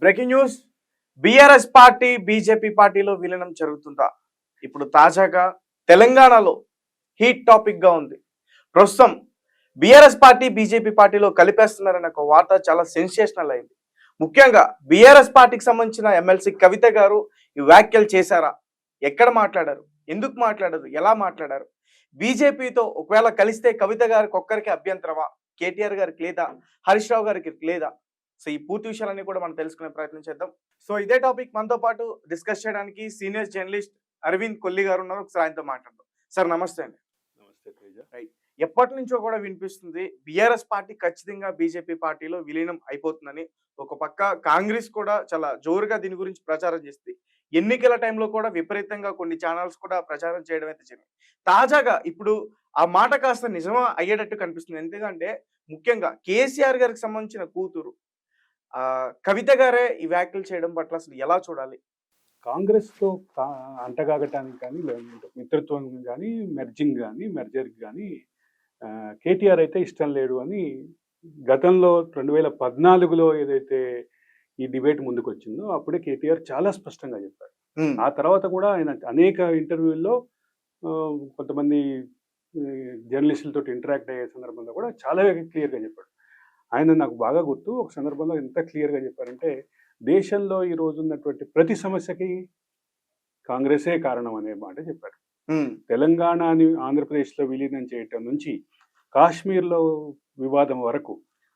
Breaking news. BRS party BJP పార్టీలో విలీనం జరుగుతుందా? ఇప్పుడు తాజాగా తెలంగాణలో హీట్ టాపిక్ గా ఉంది. ప్రస్తుతం బీఆర్ఎస్ పార్టీ బీజేపీ పార్టీలో కలిపేస్తున్నారన్న ఒక వార్త చాలా సెన్సేషనల్ అయింది. ముఖ్యంగా బీఆర్ఎస్ పార్టీకి సంబంధించిన ఎమ్మెల్సీ కవిత గారు ఈ వ్యాఖ్యలు చేశారా? ఎక్కడ మాట్లాడారు? ఎందుకు మాట్లాడారు? ఎలా మాట్లాడారు? బీజేపీతో ఒకవేళ కలిస్తే కవిత గారికి ఒక్కరికి అభ్యంతరమా? కేటీఆర్ గారికి లేదా? హరీష్ రావు గారికి లేదా? సో ఈ పూర్తి విషయాలన్నీ కూడా మనం తెలుసుకునే ప్రయత్నం చేద్దాం. సో ఇదే టాపిక్ మనతో పాటు డిస్కస్ చేయడానికి సీనియర్ జర్నలిస్ట్ అరవింద్ కొల్లి గారు ఉన్నారు. ఒకసారి ఆయనతో మాట్లాడదాం. సార్ నమస్తే అండి. నమస్తే తేజ. రైట్. ఎప్పటి నుంచో కూడా వినిపిస్తుంది బీఆర్ఎస్ పార్టీ ఖచ్చితంగా బీజేపీ పార్టీలో విలీనం అయిపోతుందని. ఒక పక్క కాంగ్రెస్ కూడా చాలా జోరుగా దీని గురించి ప్రచారం చేస్తుంది. ఎన్నికల టైంలో కూడా విపరీతంగా కొన్ని ఛానల్స్ కూడా ప్రచారం చేయడం అయితే జరిగింది. తాజాగా ఇప్పుడు ఆ మాట కాస్త నిజమా అయ్యేటట్టు కనిపిస్తుంది. ఎందుకంటే ముఖ్యంగా కేసీఆర్ గారికి సంబంధించిన కూతురు కవిత గారే ఈ వ్యాఖ్యలు చేయడం పట్ల అసలు ఎలా చూడాలి? కాంగ్రెస్తో అంటగాగటానికి కానీ లేదంటే మిత్రత్వం కానీ మెర్జర్ కానీ కేటీఆర్ అయితే ఇష్టం లేడు అని గతంలో 2014లో ఏదైతే ఈ డిబేట్ ముందుకు వచ్చిందో అప్పుడే కేటీఆర్ చాలా స్పష్టంగా చెప్పారు. ఆ తర్వాత కూడా ఆయన అనేక ఇంటర్వ్యూల్లో కొంతమంది జర్నలిస్టులతో ఇంటరాక్ట్ అయ్యే సందర్భంలో కూడా చాలా క్లియర్గా చెప్పాడు. ఆయన నాకు బాగా గుర్తు. ఒక సందర్భంలో ఎంత క్లియర్గా చెప్పారంటే, దేశంలో ఈ రోజు ఉన్నటువంటి ప్రతి సమస్యకి కాంగ్రెసే కారణం అనే మాట చెప్పారు. తెలంగాణని ఆంధ్రప్రదేశ్లో విలీనం చేయటం నుంచి కాశ్మీర్లో వివాదం వరకు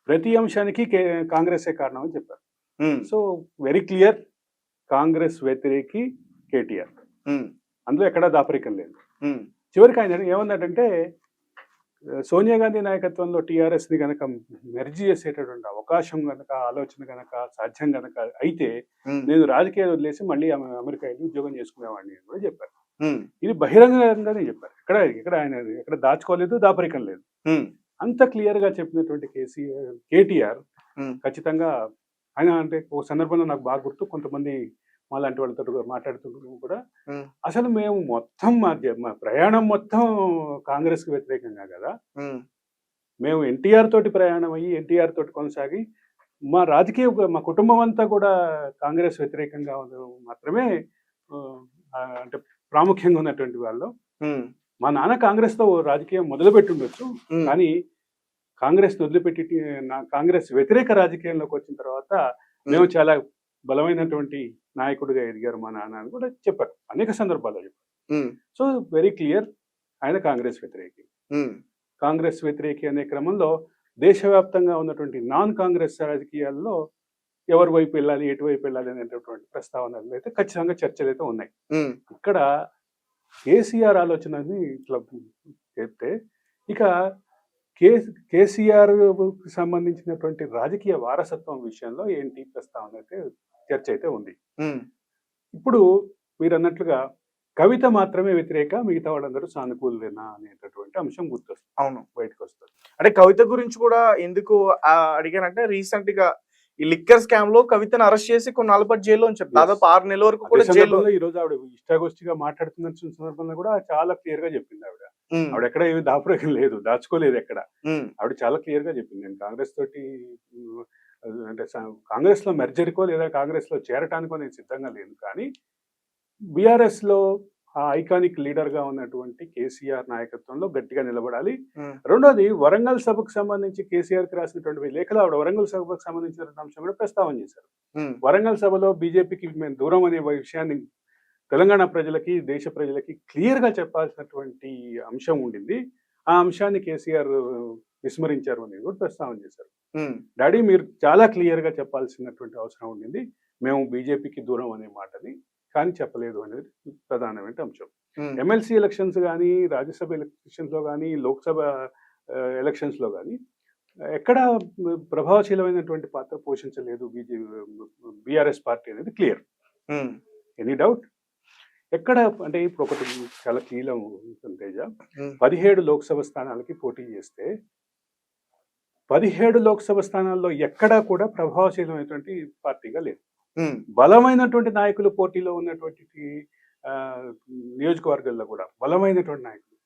ప్రతి అంశానికి కాంగ్రెసే కారణం అని చెప్పారు. సో వెరీ క్లియర్, కాంగ్రెస్ వ్యతిరేకి కేటీఆర్. అందులో ఎక్కడా దాపరికం లేదు. చివరికి ఆయన ఏమన్నాడంటే, సోనియా గాంధీ నాయకత్వంలో టీఆర్ఎస్ని కనుక మెర్జీ చేసేటటువంటి అవకాశం కనుక, ఆలోచన కనుక, సాధ్యం కనుక అయితే నేను రాజకీయాలు వదిలేసి మళ్ళీ అమెరికా వెళ్ళి ఉద్యోగం చేసుకునేవాడిని అని కూడా చెప్పారు. ఇది బహిరంగంగానే చెప్పారు. ఇక్కడ ఆయన ఎక్కడ దాచుకోలేదు, దాపరికం లేదు. అంత క్లియర్ గా చెప్పినటువంటి కేటీఆర్ ఖచ్చితంగా ఆయన అంటే ఒక సందర్భంలో నాకు బాగా గుర్తు, కొంతమంది మా లాంటి వాళ్ళతో మాట్లాడుతూ కూడా అసలు మేము మొత్తం మా ప్రయాణం మొత్తం కాంగ్రెస్ కి వ్యతిరేకంగా కదా, మేము ఎన్టీఆర్ తోటి ప్రయాణం అయ్యి ఎన్టీఆర్ తోటి కొనసాగి మా రాజకీయ మా కుటుంబం అంతా కూడా కాంగ్రెస్ వ్యతిరేకంగా మాత్రమే అంటే ప్రాముఖ్యంగా ఉన్నటువంటి వాళ్ళు. మా నాన్న కాంగ్రెస్ తో రాజకీయం మొదలుపెట్టి ఉండొచ్చు, కానీ కాంగ్రెస్ వదిలిపెట్టి కాంగ్రెస్ వ్యతిరేక రాజకీయంలోకి వచ్చిన తర్వాత మేము చాలా బలమైనటువంటి నాయకుడిగా ఎదిగారు మా నాన్న అని కూడా చెప్పారు. అనేక సందర్భాల్లో చెప్పారు. సో వెరీ క్లియర్, ఆయన కాంగ్రెస్ వ్యతిరేకి. కాంగ్రెస్ వ్యతిరేకి అనే క్రమంలో దేశవ్యాప్తంగా ఉన్నటువంటి నాన్ కాంగ్రెస్ రాజకీయాల్లో ఎవరి వైపు వెళ్ళాలి, ఎటువైపు వెళ్ళాలి అనేటటువంటి ప్రస్తావనలు అయితే ఖచ్చితంగా చర్చలు అయితే ఉన్నాయి. ఇక్కడ కేసీఆర్ ఆలోచనని ఇట్లా చెప్తే, ఇక కేసీఆర్ సంబంధించినటువంటి రాజకీయ వారసత్వం విషయంలో ఏంటి ప్రస్తావన అయితే చర్చ అయితే ఉంది. ఇప్పుడు మీరు అన్నట్లుగా కవిత మాత్రమే వ్యతిరేక, మిగతా వాళ్ళందరూ సానుకూలేనా అనేటటువంటి అంశం గుర్తొస్తుంది. అవును, బయటకు వస్తుంది. అంటే కవిత గురించి కూడా ఎందుకు అడిగానంటే, రీసెంట్ గా ఈ లిక్కర్ స్కామ్ లో కవితను అరెస్ట్ చేసి కొన్నాళ్ళ పాటు జైల్లో ఉంచారు. దాదాపు 6 నెలల వరకు కూడా జైల్లో. ఈ రోజు ఆవిడ ఇష్టాగోష్ఠిగా మాట్లాడుతున్న సందర్భంలో కూడా చాలా క్లియర్ గా చెప్పింది. ఆవిడ ఎక్కడ ఏమి దాపురేఖం లేదు, దాచుకోలేదు ఎక్కడ. ఆవిడ చాలా క్లియర్ గా చెప్పింది, నేను కాంగ్రెస్ తోటి అంటే కాంగ్రెస్ లో మెర్జర్కో లేదా కాంగ్రెస్ లో చేరటానికో నేను సిద్ధంగా లేను, కానీ బీఆర్ఎస్ లో ఆ ఐకానిక్ లీడర్ గా ఉన్నటువంటి కేసీఆర్ నాయకత్వంలో గట్టిగా నిలబడాలి. రెండోది, వరంగల్ సభకు సంబంధించి కేసీఆర్ కి రాసినటువంటి లేఖలో ఆవిడ వరంగల్ సభకు సంబంధించినటువంటి అంశం కూడా ప్రస్తావన చేశారు. వరంగల్ సభలో బీజేపీకి మేము దూరం అనే విషయాన్ని తెలంగాణ ప్రజలకి, దేశ ప్రజలకి క్లియర్ గా చెప్పాల్సినటువంటి అంశం ఉండింది. ఆ అంశాన్ని కేసీఆర్ విస్మరించారు అనేది కూడా ప్రస్తావన చేశారు. డాడీ, మీరు చాలా క్లియర్ గా చెప్పాల్సినటువంటి అవసరం ఉండింది, మేము బీజేపీకి దూరం అనే మాటని, కానీ చెప్పలేదు అనేది ప్రధానమైన అంశం. ఎమ్మెల్సీ ఎలక్షన్స్ కానీ, రాజ్యసభ ఎలక్షన్స్ లో కానీ, లోక్సభ ఎలక్షన్స్ లో కానీ ఎక్కడ ప్రభావశీలమైనటువంటి పాత్ర పోషించలేదు బీఆర్ఎస్ పార్టీ అనేది క్లియర్. Any doubt? ఎక్కడ అంటే ఇప్పుడు ఒకటి చాలా కీలం తేజ, 17 లోక్సభ స్థానాలకి పోటీ చేస్తే 17 లోక్సభ స్థానాల్లో ఎక్కడా కూడా ప్రభావశీలమైనటువంటి పార్టీగా లేదు. బలమైనటువంటి నాయకులు పోటీలో ఉన్నటువంటి నియోజకవర్గాల్లో కూడా బలమైనటువంటి నాయకులు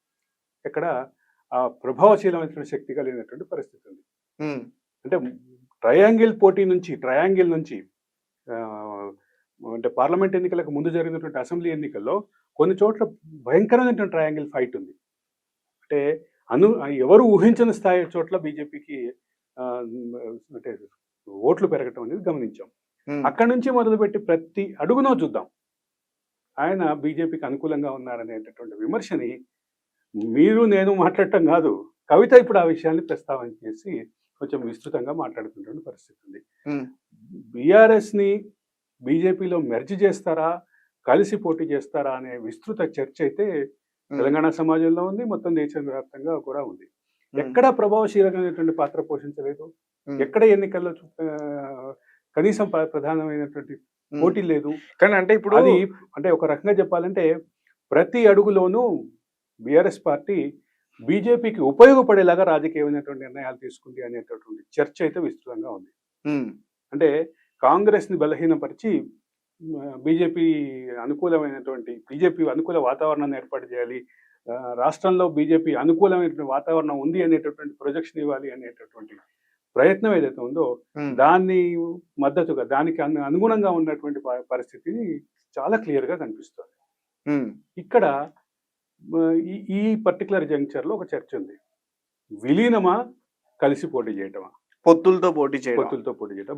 ఎక్కడ ఆ ప్రభావశీలమైనటువంటి శక్తిగా లేనటువంటి పరిస్థితి ఉంది. అంటే ట్రయాంగిల్ నుంచి ఆ, అంటే పార్లమెంట్ ఎన్నికలకు ముందు జరిగినటువంటి అసెంబ్లీ ఎన్నికల్లో కొన్ని చోట్ల భయంకరమైనటువంటి ట్రయాంగిల్ ఫైట్ ఉంది. అంటే అను ఎవరు ఊహించని స్థాయి చోట్ల బీజేపీకి అంటే ఓట్లు పెరగటం అనేది గమనించాం. అక్కడి నుంచి మొదలుపెట్టి ప్రతి అడుగునో చూద్దాం ఆయన బీజేపీకి అనుకూలంగా ఉన్నారనేటటువంటి విమర్శని మీరు నేను మాట్లాడటం కాదు, కవిత ఇప్పుడు ఆ విషయాన్ని ప్రస్తావన చేసి కొంచెం విస్తృతంగా మాట్లాడుతున్న పరిస్థితి ఉంది. బీఆర్ఎస్ని బీజేపీలో మెర్జ్ చేస్తారా, కలిసి పోటీ చేస్తారా అనే విస్తృత చర్చ అయితే తెలంగాణ సమాజంలో ఉంది, మొత్తం దేశవ్యాప్తంగా కూడా ఉంది. ఎక్కడ ప్రభావశీలమైనటువంటి పాత్ర పోషించలేదు, ఎక్కడ ఎన్నికల్లో కనీసం ప్రధానమైనటువంటి పోటీ లేదు. కానీ అంటే ఇప్పుడు అది అంటే ఒక రకంగా చెప్పాలంటే ప్రతి అడుగులోనూ బీఆర్ఎస్ పార్టీ బీజేపీకి ఉపయోగపడేలాగా రాజకీయమైనటువంటి నిర్ణయాలు తీసుకుంది అనేటటువంటి చర్చ అయితే విస్తృతంగా ఉంది. అంటే కాంగ్రెస్ ని బలహీనపరిచి బీజేపీ అనుకూల వాతావరణాన్ని ఏర్పాటు చేయాలి, రాష్ట్రంలో బీజేపీ అనుకూలమైనటువంటి వాతావరణం ఉంది అనేటటువంటి ప్రొజెక్షన్ ఇవ్వాలి అనేటటువంటి ప్రయత్నం ఏదైతే ఉందో దాన్ని మద్దతుగా దానికి అనుగుణంగా ఉన్నటువంటి పరిస్థితి చాలా క్లియర్ గా కనిపిస్తుంది. ఇక్కడ ఈ పర్టికులర్ జంక్చర్ లో ఒక చర్చ ఉంది, విలీనమా కలిసి పోటీ చేయటమా, పొత్తులతో పోటీ చేయడం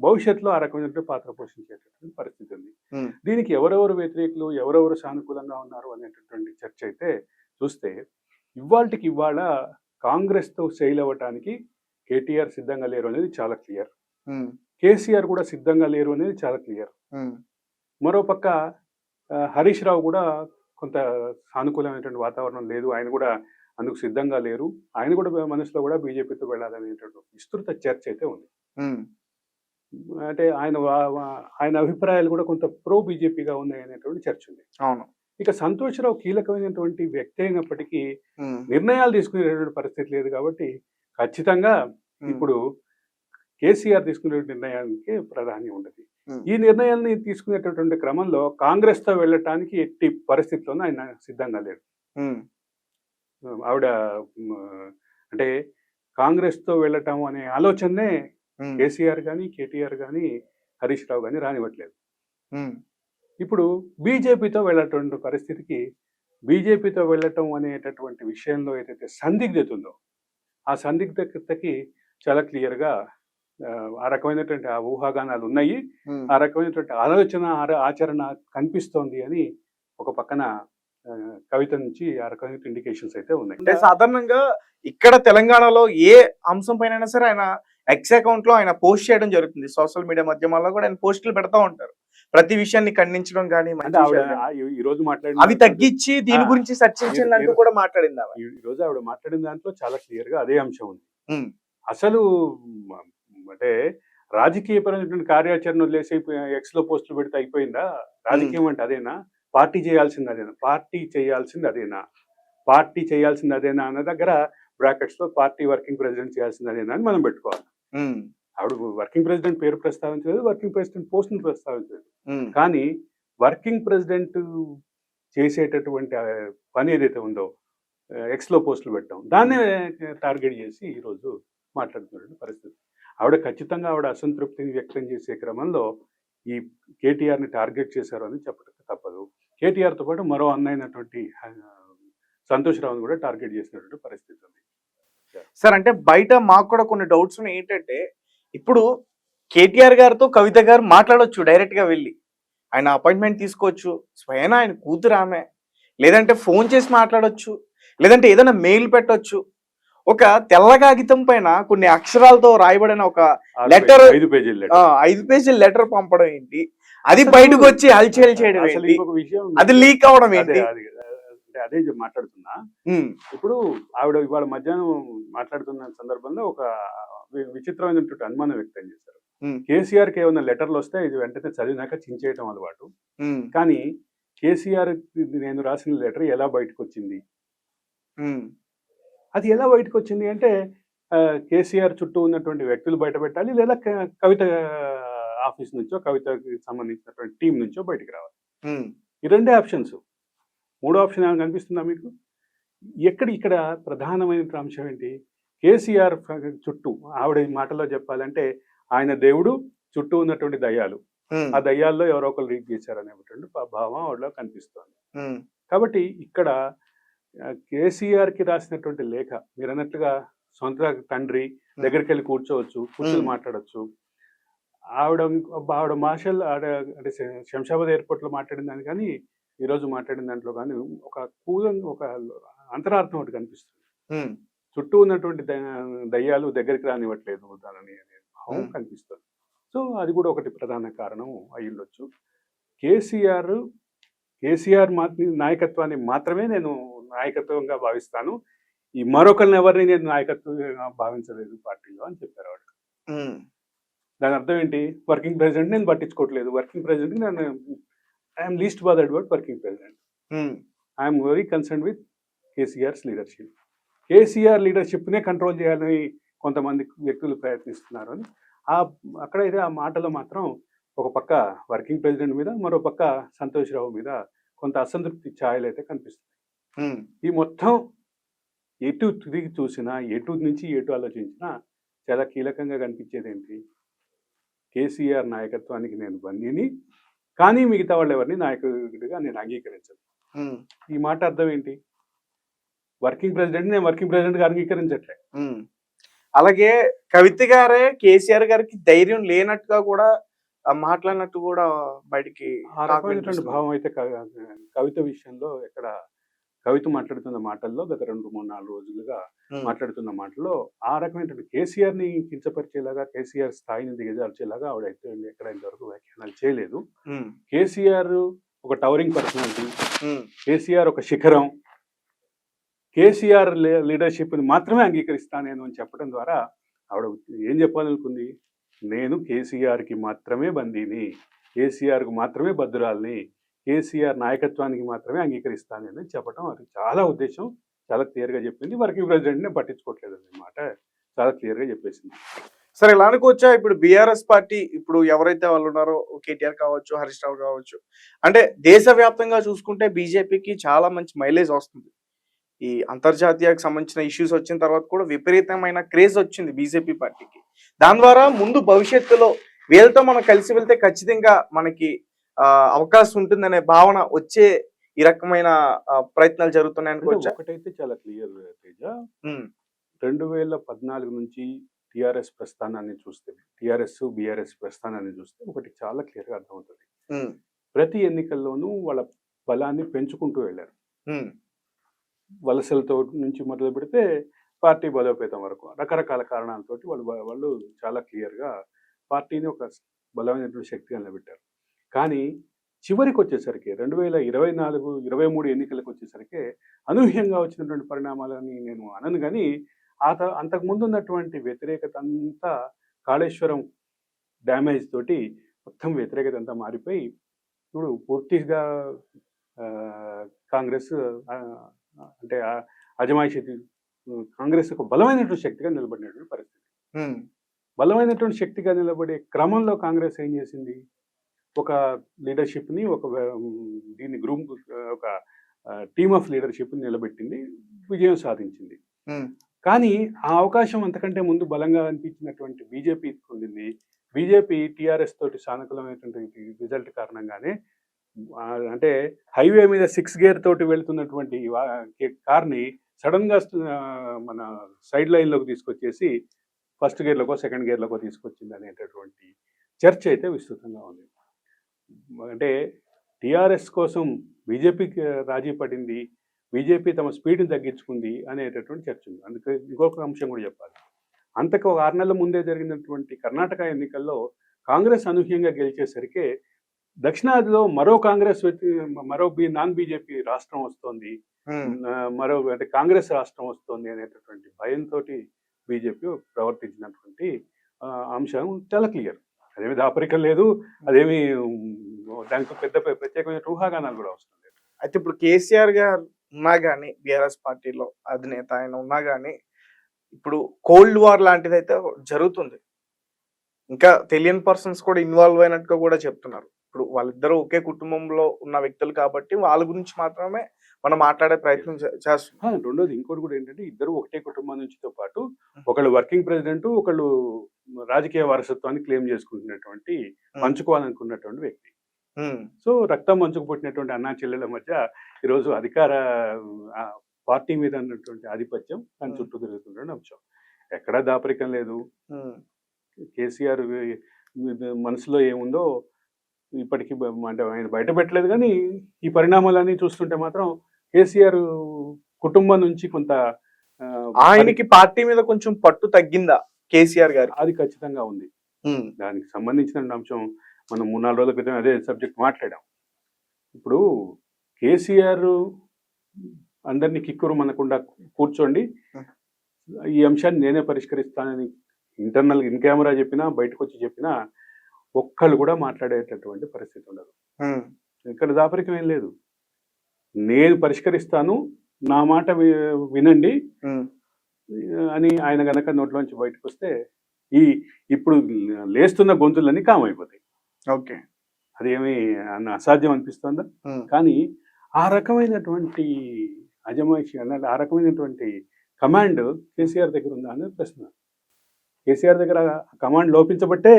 భవిష్యత్తులో ఆ రకమైనటువంటి పాత్ర పోషించేటటువంటి పరిస్థితి ఉంది. దీనికి ఎవరెవరు వ్యతిరేకులు, ఎవరెవరు సానుకూలంగా ఉన్నారు అనేటటువంటి చర్చ అయితే చూస్తే ఇవాళ కాంగ్రెస్ తో సెయిల్ అవ్వటానికి కేటీఆర్ సిద్ధంగా లేరు అనేది చాలా క్లియర్, కేసీఆర్ కూడా సిద్ధంగా లేరు అనేది చాలా క్లియర్. మరోపక్క హరీష్ రావు కూడా కొంత సానుకూలమైనటువంటి వాతావరణం లేదు, ఆయన కూడా అందుకు సిద్ధంగా లేరు, ఆయన కూడా మనసులో కూడా బీజేపీతో వెళ్ళాలనేటువంటి విస్తృత చర్చ అయితే ఉంది. అంటే ఆయన అభిప్రాయాలు కూడా కొంత ప్రో బీజేపీగా ఉన్నాయి అనేటువంటి చర్చ ఉంది. అవును. ఇక సంతోష్ రావు కీలకమైనటువంటి వ్యక్తి అయినప్పటికీ నిర్ణయాలు తీసుకునేటువంటి పరిస్థితి లేదు కాబట్టి ఖచ్చితంగా ఇప్పుడు కేసీఆర్ తీసుకునే నిర్ణయానికి ప్రాధాన్యం ఉండదు. ఈ నిర్ణయాన్ని తీసుకునేటటువంటి క్రమంలో కాంగ్రెస్ తో వెళ్ళటానికి ఎట్టి పరిస్థితుల్లోనూ ఆయన సిద్ధంగా లేడు. ఆవిడ అంటే కాంగ్రెస్ తో వెళ్ళటం అనే ఆలోచనే కేసీఆర్ కానీ కేటీఆర్ కానీ హరీష్ రావు కానీ రానివ్వట్లేదు. ఇప్పుడు బీజేపీతో వెళ్ళేటువంటి పరిస్థితికి బీజేపీతో వెళ్ళటం అనేటటువంటి విషయంలో ఏదైతే సందిగ్ధత ఉందో ఆ సందిగ్ధతకి చాలా క్లియర్గా ఆ రకమైనటువంటి ఆ ఊహాగానాలు ఉన్నాయి, ఆ రకమైనటువంటి ఆచరణ కనిపిస్తోంది అని ఒక పక్కన కవిత నుంచి ఆ రకమైన ఇండికేషన్స్ అయితే ఉన్నాయి. అంటే సాధారణంగా ఇక్కడ తెలంగాణలో ఏ అంశం పైన సరే ఆయన ఎక్స్ అకౌంట్ లో ఆయన పోస్ట్ చేయడం జరుగుతుంది, సోషల్ మీడియా మాధ్యమాల్లో కూడా ఆయన పోస్టులు పెడతా ఉంటారు, ప్రతి విషయాన్ని ఖండించడం కానీ ఈ రోజు అవి తగ్గించి దీని గురించి చర్చించిందంటూ కూడా మాట్లాడింది. ఈ రోజు ఆవిడ మాట్లాడిన దాంట్లో చాలా క్లియర్ గా అదే అంశం ఉంది. అసలు అంటే రాజకీయపరమైనటువంటి కార్యాచరణ వదిలేసి ఎక్స్ లో పోస్టులు పెడితే అయిపోయిందా? రాజకీయం అంటే అదేనా? పార్టీ చేయాల్సింది అదేనా అన్న దగ్గర బ్రాకెట్స్ లో పార్టీ వర్కింగ్ ప్రెసిడెంట్ చేయాల్సింది అదేనా అని మనం పెట్టుకోవాలి. ఆవిడ వర్కింగ్ ప్రెసిడెంట్ పేరు ప్రస్తావించలేదు, వర్కింగ్ ప్రెసిడెంట్ పోస్ట్ ని ప్రస్తావించలేదు. కానీ వర్కింగ్ ప్రెసిడెంట్ చేసేటటువంటి పని ఏదైతే ఉందో ఎక్స్ లో పోస్టులు పెట్టడం, దాన్నే టార్గెట్ చేసి ఈరోజు మాట్లాడుతున్నటువంటి పరిస్థితి. ఆవిడ ఖచ్చితంగా ఆవిడ అసంతృప్తిని వ్యక్తం చేసే క్రమంలో ఈ కేటీఆర్ ని టార్గెట్ చేశారు అని చెప్పడం తప్పదు. కేటీఆర్ తో పాటు మరో అన్నైనటువంటి సంతోష్ రావుని కూడా టార్గెట్ చేసినటువంటి పరిస్థితి ఉంది. సార్ అంటే బయట మాకు కూడా కొన్ని డౌట్స్ ఉన్నాయి. ఏంటంటే ఇప్పుడు కేటీఆర్ గారితో కవిత గారు మాట్లాడొచ్చు, డైరెక్ట్ గా వెళ్ళి ఆయన అపాయింట్మెంట్ తీసుకోవచ్చు, స్వయం ఆయన కూతురు ఆమె, లేదంటే ఫోన్ చేసి మాట్లాడొచ్చు, లేదంటే ఏదైనా మెయిల్ పెట్టొచ్చు. ఒక తెల్ల కాగితం పైన కొన్ని అక్షరాలతో రాయబడిన ఒక లెటర్, 5 పేజీల లెటర్ పంపడం ఏంటి, అది బయటకు వచ్చి హల్చల్ చేయడం ఏంటి, అది లీక్ అవడం ఏంటి? అదే మాట్లాడుతున్నా. ఇప్పుడు ఆవిడ ఇవాళ మధ్యాహ్నం మాట్లాడుతున్న సందర్భంలో ఒక విచిత్రమైనటువంటి అనుమానం వ్యక్తం చేశారు. కేసీఆర్ కి ఏమైనా లెటర్లు వస్తే ఇది వెంటనే చదివినాక చించేయటం అలవాటు, కానీ కేసీఆర్ నేను రాసిన లెటర్ ఎలా బయటకు వచ్చింది, అది ఎలా బయటకు వచ్చింది అంటే కేసీఆర్ చుట్టూ ఉన్నటువంటి వ్యక్తులు బయట పెట్టాలి, లేదా కవిత ఆఫీస్ నుంచో కవితకి సంబంధించినటువంటి టీం నుంచో బయటకు రావాలి. ఈ రెండే ఆప్షన్స్. మూడో ఆప్షన్ ఏమైనా కనిపిస్తుందా మీకు? ఇక్కడ ప్రధానమైన అంశం ఏంటి? కేసీఆర్ చుట్టూ ఆవిడ మాటలో చెప్పాలంటే ఆయన దేవుడు, చుట్టూ ఉన్నటువంటి దయ్యాలు, ఆ దయ్యాల్లో ఎవరో ఒకరు లీడ్ చేశారనేటువంటి భావం వాళ్ళలో కనిపిస్తోంది. కాబట్టి ఇక్కడ కేసీఆర్ కి రాసినటువంటి లేఖ మీరు అన్నట్లుగా సొంత తండ్రి దగ్గరికి వెళ్ళి కూర్చోవచ్చు, కూర్చొని మాట్లాడచ్చు. ఆవిడ మార్షల్ అంటే శంషాబాద్ ఎయిర్పోర్ట్ లో మాట్లాడిన దాన్ని కానీ ఈ రోజు మాట్లాడిన దాంట్లో కానీ ఒక అంతరార్థం ఒకటి కనిపిస్తుంది. చుట్టూ ఉన్నటువంటి దయ్యాలు దగ్గరికి రానివ్వట్లేదు దాని భావం కనిపిస్తుంది. సో అది కూడా ఒకటి ప్రధాన కారణం అయి ఉండొచ్చు. కేసీఆర్ నాయకత్వాన్ని మాత్రమే నేను నాయకత్వంగా భావిస్తాను, ఈ మరొకరిని ఎవరిని నేను నాయకత్వంగా భావించలేదు పార్టీలో అని చెప్పారు ఆవిడ. దాని అర్థం ఏంటి? వర్కింగ్ ప్రెసిడెంట్ నేను పట్టించుకోవట్లేదు, వర్కింగ్ ప్రెసిడెంట్ నేను I'm least bothered about working president, I'm very concern with KCR's leadership. KCR లీడర్షిప్నే కంట్రోల్ చేయాలని కొంతమంది వ్యక్తులు ప్రయత్నిస్తున్నారు అని అక్కడైతే ఆ మాటలో మాత్రం ఒక పక్క వర్కింగ్ ప్రెసిడెంట్ మీద, మరో పక్క సంతోష్ రావు మీద కొంత అసంతృప్తి ఛాయలు అయితే కనిపిస్తుంది. ఈ మొత్తం ఎటు తిరిగి చూసినా, ఎటు నుంచి ఎటు ఆలోచించినా చాలా కీలకంగా కనిపించేది ఏంటి? కేసీఆర్ నాయకత్వానికి నేను బందీని, కానీ మిగతా వాళ్ళు ఎవరిని నాయకుడిగా నేను అంగీకరించను. ఈ మాట అర్థం ఏంటి? వర్కింగ్ ప్రెసిడెంట్ నేను వర్కింగ్ ప్రెసిడెంట్ గా అంగీకరించట్లే. అలాగే కవిత గారే కేసీఆర్ గారికి ధైర్యం లేనట్టుగా కూడా మాట్లాడినట్టు కూడా బయటికి ఆ రకమైనటువంటి భావం అయితే కవిత విషయంలో ఎక్కడ కవిత మాట్లాడుతున్న మాటల్లో గత 2-3-4 రోజులుగా మాట్లాడుతున్న మాటల్లో ఆ రకమైనటువంటి కేసీఆర్ ని కించపరిచేలాగా, కేసీఆర్ స్థాయిని దిగజార్చేలాగా ఆవిడైతే ఎక్కడ ఇంతవరకు వ్యాఖ్యానాలు చేయలేదు. కేసీఆర్ ఒక టవరింగ్ పర్సనాలిటీ, కేసీఆర్ ఒక శిఖరం, కేసీఆర్ లీడర్షిప్ ని మాత్రమే అంగీకరిస్తాను నేను అని చెప్పడం ద్వారా ఆవిడ ఏం చెప్పాలనుకుంది? నేను కేసీఆర్కి మాత్రమే బందీని, కేసీఆర్కు మాత్రమే బద్దురాల్ని, కేసీఆర్ నాయకత్వానికి మాత్రమే అంగీకరిస్తాను అని చెప్పడం అది చాలా ఉద్దేశం, చాలా క్లియర్గా చెప్పింది. వర్కింగ్ ప్రెసిడెంట్నే పట్టించుకోవట్లేదు అన్నమాట, చాలా క్లియర్గా చెప్పేసింది. సరే, ఇలా అనుకోవచ్చా? ఇప్పుడు బీఆర్ఎస్ పార్టీ ఇప్పుడు ఎవరైతే వాళ్ళు ఉన్నారో, కేటీఆర్ కావచ్చు, హరీష్ రావు కావచ్చు, అంటే దేశవ్యాప్తంగా చూసుకుంటే బీజేపీకి చాలా మంచి మైలేజ్ వస్తుంది. ఈ అంతర్జాతీయకు సంబంధించిన ఇష్యూస్ వచ్చిన తర్వాత కూడా విపరీతమైన క్రేజ్ వచ్చింది బీజేపీ పార్టీకి. దాని ద్వారా ముందు భవిష్యత్తులో వీళ్ళతో మనం కలిసి వెళ్తే ఖచ్చితంగా మనకి అవకాశం ఉంటుందనే భావన వచ్చే ఈ రకమైన ప్రయత్నాలు జరుగుతున్నాయి అనుకోవచ్చు. ఒకటైతే చాలా క్లియర్ తేజ, 2014 నుంచి టిఆర్ఎస్ ప్రస్థానాన్ని చూస్తే, టిఆర్ఎస్ బీఆర్ఎస్ ప్రస్థానాన్ని చూస్తే ఒకటి చాలా క్లియర్గా అర్థమవుతుంది. ప్రతి ఎన్నికల్లోనూ వాళ్ళ బలాన్ని పెంచుకుంటూ వెళ్ళారు. వలసలతో నుంచి మొదలు పెడితే పార్టీ బలోపేతం వరకు రకరకాల కారణాలతోటి వాళ్ళు చాలా క్లియర్గా పార్టీని ఒక బలమైనటువంటి శక్తిగా నిలబెట్టారు. కానీ చివరికి వచ్చేసరికి 2024-23 ఎన్నికలకు వచ్చేసరికి అనూహ్యంగా వచ్చినటువంటి పరిణామాలని నేను అనను, కానీ అంతకుముందు ఉన్నటువంటి వ్యతిరేకత అంతా కాళేశ్వరం డ్యామేజ్ తోటి మొత్తం వ్యతిరేకత అంతా మారిపోయి ఇప్పుడు పూర్తిగా కాంగ్రెస్ అంటే అజమాయిషీ కాంగ్రెస్ ఒక బలమైనటువంటి శక్తిగా నిలబడినటువంటి పరిస్థితి. బలమైనటువంటి శక్తిగా నిలబడే క్రమంలో కాంగ్రెస్ ఏం చేసింది? ఒక లీడర్షిప్ని దీన్ని గ్రూప్ ఒక టీమ్ ఆఫ్ లీడర్షిప్ని నిలబెట్టింది, విజయం సాధించింది. కానీ ఆ అవకాశం అంతకంటే ముందు బలంగా అనిపించినటువంటి బీజేపీ పొందింది. బీజేపీ టీఆర్ఎస్ తోటి సానుకూలమైనటువంటి రిజల్ట్ కారణంగానే, అంటే హైవే మీద 6 గేర్ తోటి వెళ్తున్నటువంటి కార్ని సడన్ గా మన సైడ్ లైన్లోకి తీసుకొచ్చేసి ఫస్ట్ గేర్లోకో సెకండ్ గేర్లోకో తీసుకొచ్చింది అనేటటువంటి చర్చ అయితే విస్తృతంగా ఉంది. అంటే టీఆర్ఎస్ కోసం బీజేపీకి రాజీ పడింది, బీజేపీ తమ స్పీడ్ని తగ్గించుకుంది అనేటటువంటి చర్చ ఉంది. అందుకే ఇంకొక అంశం కూడా చెప్పాలి. అంతకు 6 నెలల ముందే జరిగినటువంటి కర్ణాటక ఎన్నికల్లో కాంగ్రెస్ అనూహ్యంగా గెలిచేసరికి దక్షిణాదిలో మరో నాన్ బీజేపీ రాష్ట్రం వస్తోంది, అంటే కాంగ్రెస్ రాష్ట్రం వస్తుంది అనేటటువంటి భయంతో బీజేపీ ప్రవర్తించినటువంటి అంశం చాలా క్లియర్. అదేమి దాపరికం లేదు, అదేమి దానికి పెద్ద ప్రత్యేకమైన ఊహాగానాలు కూడా అవసరం లేదు. అయితే ఇప్పుడు కేసీఆర్ గారు ఉన్నా కానీ, బీఆర్ఎస్ పార్టీలో అధినేత ఆయన ఉన్నా కానీ, ఇప్పుడు కోల్డ్ వార్ లాంటిది అయితే జరుగుతుంది. ఇంకా తెలియని పర్సన్స్ కూడా ఇన్వాల్వ్ అయినట్టుగా కూడా చెప్తున్నారు. ఇప్పుడు వాళ్ళిద్దరూ ఒకే కుటుంబంలో ఉన్న వ్యక్తులు కాబట్టి వాళ్ళ గురించి మాత్రమే మనం మాట్లాడే ప్రయత్నం చేస్తున్నాం. రెండోది ఇంకోటి కూడా ఏంటంటే ఇద్దరు ఒకటే కుటుంబం నుంచితో పాటు ఒకళ్ళు వర్కింగ్ ప్రెసిడెంట్, ఒకళ్ళు రాజకీయ వారసత్వాన్ని క్లెయిమ్ చేసుకుంటున్నటువంటి పంచుకోవాలనుకున్నటువంటి వ్యక్తి. సో రక్తం మంచుకు పుట్టినటువంటి అన్నా చెల్లెల మధ్య ఈరోజు అధికార పార్టీ మీద ఉన్నటువంటి ఆధిపత్యం దాని చుట్టూ తిరుగుతున్న అంశం. ఎక్కడా దాపరికం లేదు. కేసీఆర్ మనసులో ఏముందో ఇప్పటికీ అంటే ఆయన బయట పెట్టలేదు. కానీ ఈ పరిణామాలన్నీ చూస్తుంటే మాత్రం కేసీఆర్ కుటుంబం నుంచి కొంత ఆయనకి పార్టీ మీద కొంచెం పట్టు తగ్గిందా కేసీఆర్ గారు? అది ఖచ్చితంగా ఉంది. దానికి సంబంధించిన అంశం మనం 3-4 రోజుల క్రితం అదే సబ్జెక్ట్ మాట్లాడాం. ఇప్పుడు కేసీఆర్ అందరినీ కిక్కురు మనకుండా కూర్చోండి, ఈ అంశాన్ని నేనే పరిష్కరిస్తానని ఇంటర్నల్ ఇన్ కెమెరా చెప్పినా బయటకు వచ్చి చెప్పినా ఒక్కళ్ళు కూడా మాట్లాడేటటువంటి పరిస్థితి ఉండదు. ఇక్కడ దాపరికం ఏం లేదు. నేను పరిష్కరిస్తాను, నా మాట వినండి అని ఆయన గనక నోట్లోంచి బయటకు వస్తే ఇప్పుడు లేస్తున్న గొంతులన్నీ కామైపోతాయి. ఓకే, అదేమి అసాధ్యం అనిపిస్తుందా? కానీ ఆ రకమైనటువంటి అజమాయిషి అన్నది, ఆ రకమైనటువంటి కమాండ్ కేసీఆర్ దగ్గర ఉందా అనేది ప్రశ్న. కేసీఆర్ దగ్గర కమాండ్ లోపించబట్టే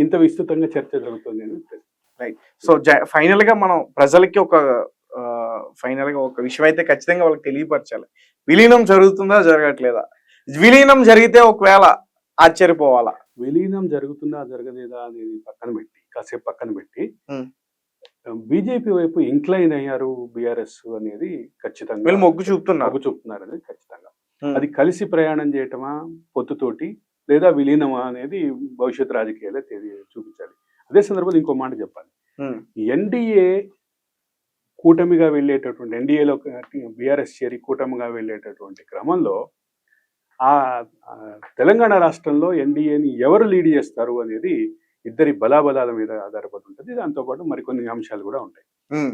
ఇంత విస్తృతంగా చర్చ జరుగుతుంది అని ప్రశ్న. రైట్. సో ఫైనల్ గా మనం ప్రజలకి ఒక విషయం అయితే ఖచ్చితంగా వాళ్ళకి తెలియపరచాలి. విలీనం జరుగుతుందా జరగట్లేదా? విలీనం జరిగితే ఒకవేళ ఆశ్చర్యపోవాలా? విలీనం జరుగుతుందా జరగలేదా అనేది కాసేపు పక్కన పెట్టి బీజేపీ వైపు ఇంక్లైన్ అయ్యారు బీఆర్ఎస్ అనేది ఖచ్చితంగా మొగ్గు చూపుతున్నారు అనేది ఖచ్చితంగా. అది కలిసి ప్రయాణం చేయటమా పొత్తుతోటి లేదా విలీనమా అనేది భవిష్యత్ రాజకీయాలే చూపించాలి. అదే సందర్భంలో ఇంకో మాట చెప్పాలి. ఎన్డీఏ కూటమిగా వెళ్ళేటటువంటి, ఎన్డీఏలో బీఆర్ఎస్ చేరి కూటమిగా వెళ్ళేటటువంటి క్రమంలో ఆ తెలంగాణ రాష్ట్రంలో ఎన్డీఏని ఎవరు లీడ్ చేస్తారు అనేది ఇద్దరి బలాబలాల మీద ఆధారపడి ఉంటుంది. దాంతోపాటు మరికొన్ని అంశాలు కూడా ఉంటాయి.